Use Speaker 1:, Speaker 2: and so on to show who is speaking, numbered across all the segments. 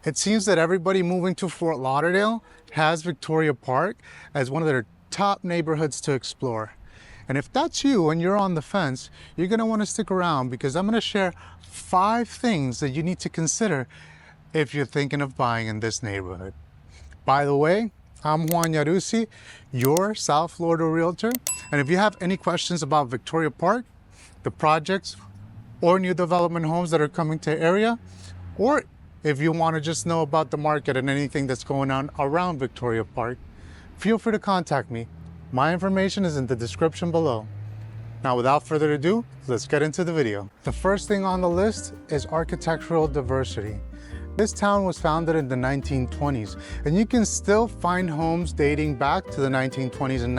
Speaker 1: It seems that everybody moving to Fort Lauderdale has Victoria Park as one of their top neighborhoods to explore. And if that's you and you're on the fence, you're going to want to stick around because I'm going to share 5 things that you need to consider if you're thinking of buying in this neighborhood. By the way, I'm Juan Yarusi, your South Florida realtor. And if you have any questions about Victoria Park, the projects, or new development homes that are coming to the area, or if you want to just know about the market and anything that's going on around Victoria Park, feel free to contact me. My information is in the description below. Now, without further ado, let's get into the video. The first thing on the list is architectural diversity. This town was founded in the 1920s, and you can still find homes dating back to the 1920s and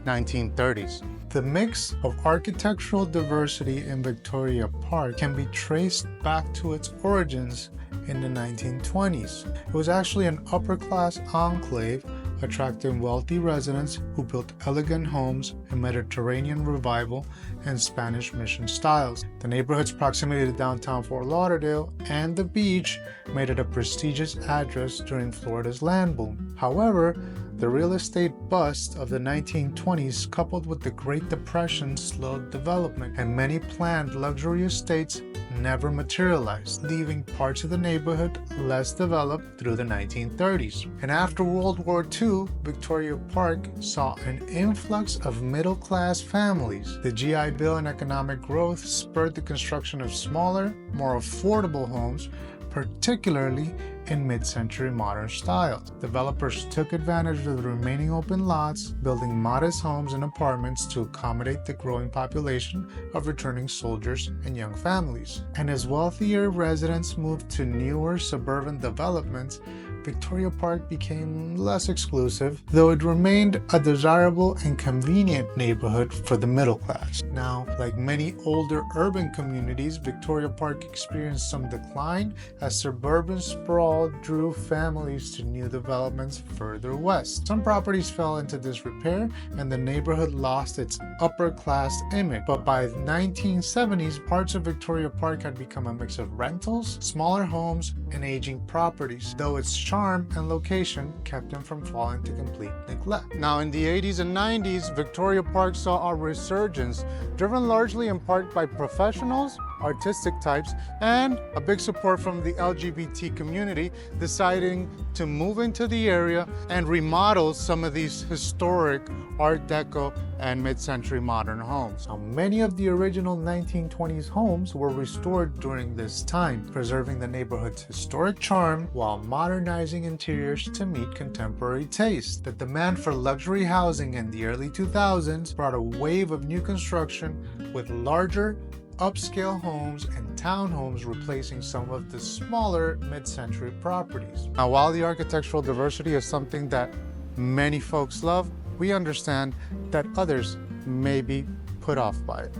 Speaker 1: 1930s. The mix of architectural diversity in Victoria Park can be traced back to its origins in the 1920s. It was actually an upper-class enclave attracting wealthy residents who built elegant homes in Mediterranean revival and Spanish mission styles. The neighborhood's proximity to downtown Fort Lauderdale and the beach made it a prestigious address during Florida's land boom. However, the real estate bust of the 1920s coupled with the Great Depression slowed development, and many planned luxury estates never materialized, leaving parts of the neighborhood less developed through the 1930s. And after World War II, Victoria Park saw an influx of middle-class families. The GI Bill and economic growth spurred the construction of smaller, more affordable homes, particularly in mid-century modern styles. Developers took advantage of the remaining open lots, building modest homes and apartments to accommodate the growing population of returning soldiers and young families. And as wealthier residents moved to newer suburban developments, Victoria Park became less exclusive, though it remained a desirable and convenient neighborhood for the middle class. Now, like many older urban communities, Victoria Park experienced some decline as suburban sprawl drew families to new developments further west. Some properties fell into disrepair and the neighborhood lost its upper-class image. But by the 1970s, parts of Victoria Park had become a mix of rentals, smaller homes, and aging properties, though its charm and location kept them from falling to complete neglect. Now, in the 80s and 90s, Victoria Park saw a resurgence, driven largely in part by professionals, artistic types, and a big support from the LGBT community deciding to move into the area and remodel some of these historic Art Deco and mid-century modern homes. Now, many of the original 1920s homes were restored during this time, preserving the neighborhood's historic charm while modernizing interiors to meet contemporary taste. The demand for luxury housing in the early 2000s brought a wave of new construction with larger, upscale homes and townhomes replacing some of the smaller mid-century properties. Now, while the architectural diversity is something that many folks love, we understand that others may be put off by it.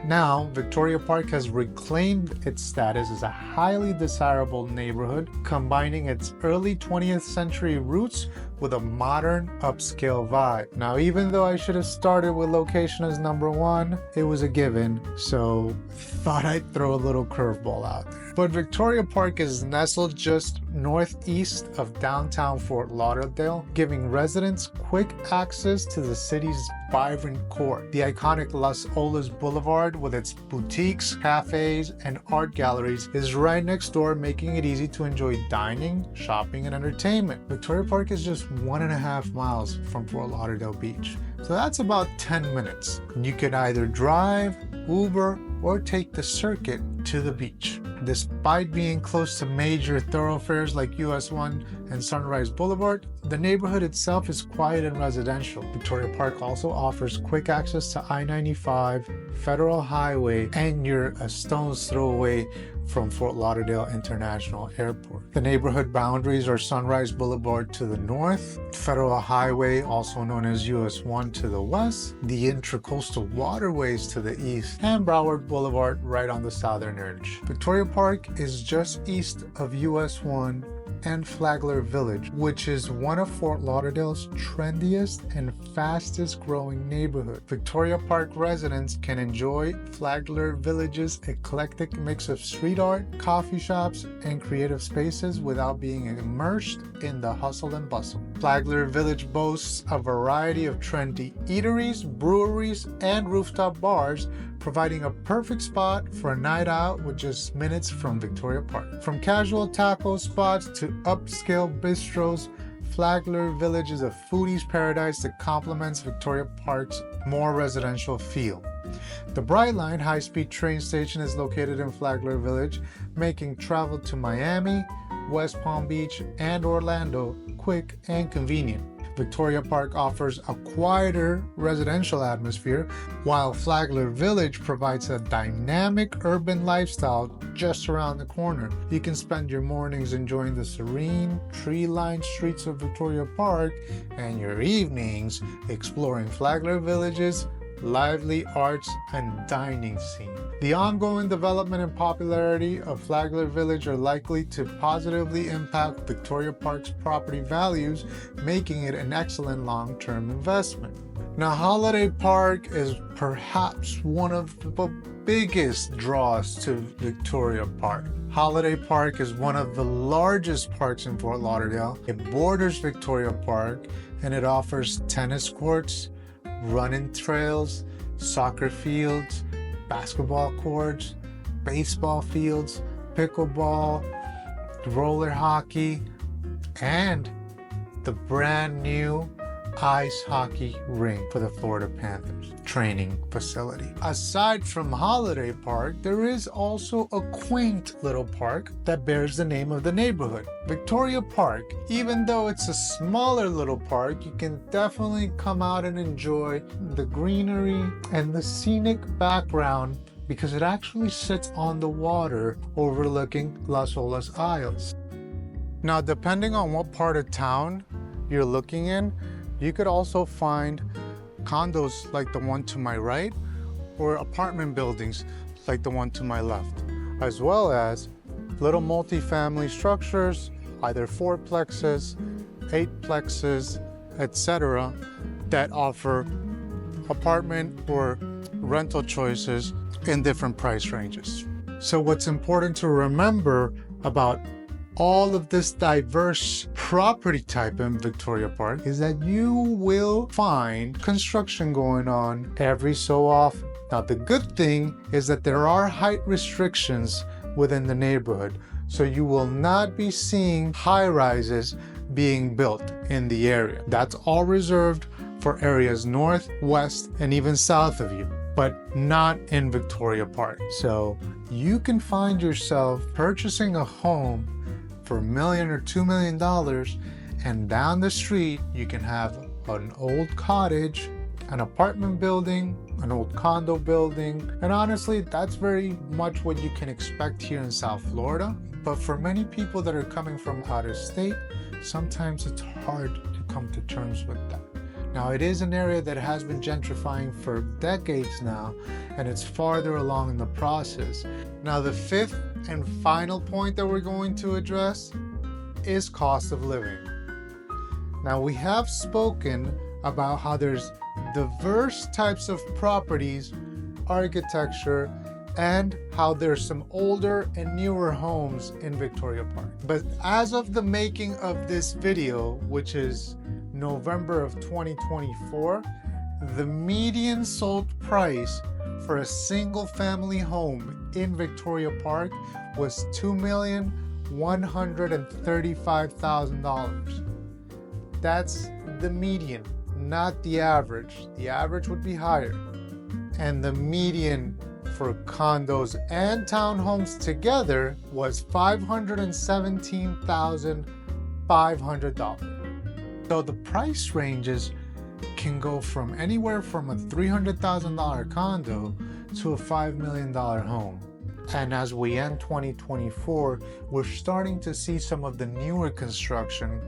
Speaker 1: Now, Victoria Park has reclaimed its status as a highly desirable neighborhood, combining its early 20th century roots with a modern upscale vibe. Now, even though I should have started with location as number 1, it was a given, so thought I'd throw a little curveball out there. But Victoria Park is nestled just northeast of downtown Fort Lauderdale, giving residents quick access to the city's vibrant core. The iconic Las Olas Boulevard with its boutiques, cafes, and art galleries is right next door, making it easy to enjoy dining, shopping, and entertainment. Victoria Park is just 1.5 miles from Fort Lauderdale Beach, so that's about 10 minutes. You could either drive, Uber, or take the circuit to the beach. Despite being close to major thoroughfares like US 1 and Sunrise Boulevard, the neighborhood itself is quiet and residential. Victoria Park also offers quick access to I-95, Federal Highway, and you're a stone's throw away from Fort Lauderdale International Airport. The neighborhood boundaries are Sunrise Boulevard to the north, Federal Highway, also known as US 1, to the west, the Intracoastal Waterways to the east, and Broward Boulevard right on the southern edge. Victoria Park is just east of US 1 and Flagler Village, which is one of Fort Lauderdale's trendiest and fastest growing neighborhoods. Victoria Park residents can enjoy Flagler Village's eclectic mix of street art, coffee shops, and creative spaces without being immersed in the hustle and bustle. Flagler Village boasts a variety of trendy eateries, breweries, and rooftop bars, providing a perfect spot for a night out with just minutes from Victoria Park. From casual taco spots to upscale bistros, Flagler Village is a foodie's paradise that complements Victoria Park's more residential feel. The Brightline high-speed train station is located in Flagler Village, making travel to Miami, West Palm Beach, and Orlando quick and convenient. Victoria Park offers a quieter residential atmosphere, while Flagler Village provides a dynamic urban lifestyle just around the corner. You can spend your mornings enjoying the serene, tree-lined streets of Victoria Park and your evenings exploring Flagler Village's lively arts and dining scene. The ongoing development and popularity of Flagler Village are likely to positively impact Victoria Park's property values, making it an excellent long-term investment. Now, Holiday Park is perhaps one of the biggest draws to Victoria Park. Holiday Park is one of the largest parks in Fort Lauderdale. It borders Victoria Park and it offers tennis courts, running trails, soccer fields, basketball courts, baseball fields, pickleball, roller hockey, and the brand new ice hockey rink for the Florida Panthers training facility. Aside from Holiday Park, there is also a quaint little park that bears the name of the neighborhood, Victoria Park. Even though it's a smaller little park, you can definitely come out and enjoy the greenery and the scenic background because it actually sits on the water overlooking Las Olas Isles. Now, depending on what part of town you're looking in, you could also find condos like the one to my right or apartment buildings like the one to my left, as well as little multi-family structures, either fourplexes, eightplexes, etc., that offer apartment or rental choices in different price ranges. So what's important to remember about all of this diverse property type in Victoria Park is that you will find construction going on every so often. Now, the good thing is that there are height restrictions within the neighborhood, so you will not be seeing high-rises being built in the area. That's all reserved for areas north, west, and even south of you, but not in Victoria Park. So you can find yourself purchasing a home for $1 million or $2 million, and down the street you can have an old cottage, an apartment building, an old condo building, and honestly that's very much what you can expect here in South Florida. But for many people that are coming from out of state, sometimes it's hard to come to terms with that. Now, it is an area that has been gentrifying for decades now, and it's farther along in the process. Now, the fifth and final point that we're going to address is cost of living. Now, we have spoken about how there's diverse types of properties, architecture, and how there's some older and newer homes in Victoria Park. But as of the making of this video, which is November of 2024, the median sold price for a single family home in Victoria Park was $2,135,000. That's the median, not the average. The average would be higher. And the median for condos and townhomes together was $517,500. So the price ranges can go from anywhere from a $300,000 condo to a $5 million home. And as we end 2024, we're starting to see some of the newer construction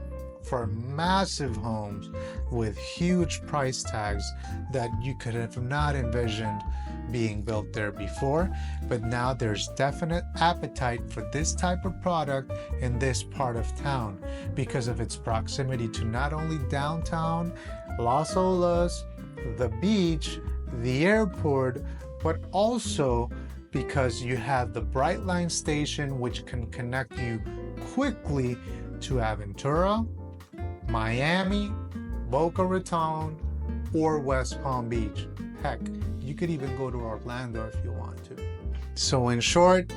Speaker 1: for massive homes with huge price tags that you could have not envisioned being built there before. But now there's definite appetite for this type of product in this part of town because of its proximity to not only downtown, Las Olas, the beach, the airport, but also because you have the Brightline station, which can connect you quickly to Aventura, Miami, Boca Raton, or West Palm Beach. Heck, you could even go to Orlando if you want to. So in short,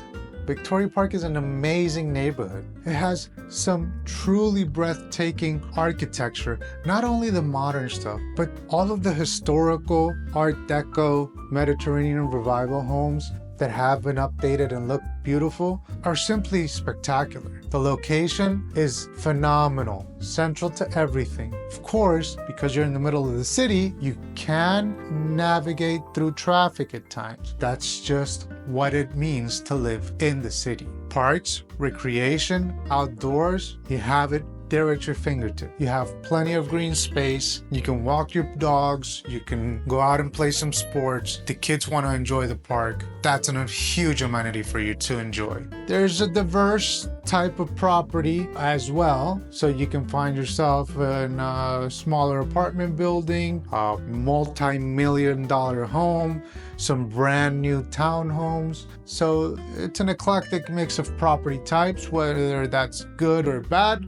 Speaker 1: Victoria Park is an amazing neighborhood. It has some truly breathtaking architecture, not only the modern stuff, but all of the historical Art Deco Mediterranean Revival homes that have been updated and look beautiful are simply spectacular. The location is phenomenal, central to everything. Of course, because you're in the middle of the city, you can navigate through traffic at times. That's just what it means to live in the city. Parks, recreation, outdoors, you have it there at your fingertip. You have plenty of green space. You can walk your dogs. You can go out and play some sports. The kids want to enjoy the park. That's a huge amenity for you to enjoy. There's a diverse type of property as well. So you can find yourself in a smaller apartment building, a multi-million-dollar home, some brand new townhomes. So it's an eclectic mix of property types, whether that's good or bad.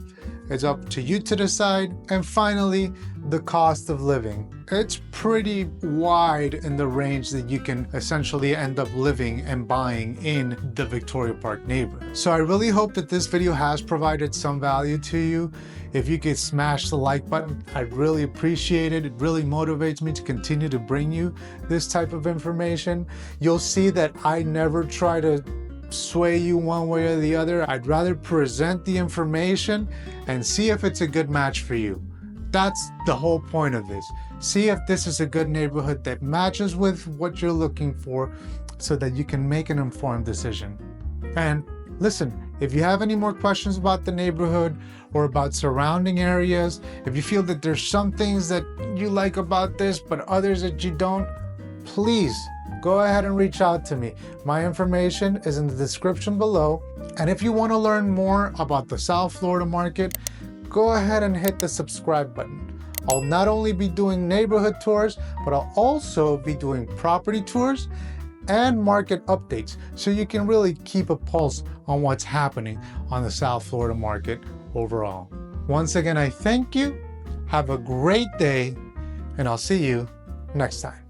Speaker 1: It's up to you to decide. And finally, the cost of living. It's pretty wide in the range that you can essentially end up living and buying in the Victoria Park neighborhood. So I really hope that this video has provided some value to you. If you could smash the like button, I'd really appreciate it. It really motivates me to continue to bring you this type of information. You'll see that I never try to sway you one way or the other. I'd rather present the information and see if it's a good match for you. That's the whole point of this. See if this is a good neighborhood that matches with what you're looking for so that you can make an informed decision. And listen, if you have any more questions about the neighborhood or about surrounding areas, if you feel that there's some things that you like about this but others that you don't, please go ahead and reach out to me. My information is in the description below. And if you want to learn more about the South Florida market, go ahead and hit the subscribe button. I'll not only be doing neighborhood tours, but I'll also be doing property tours and market updates, so you can really keep a pulse on what's happening on the South Florida market overall. Once again, I thank you. Have a great day, and I'll see you next time.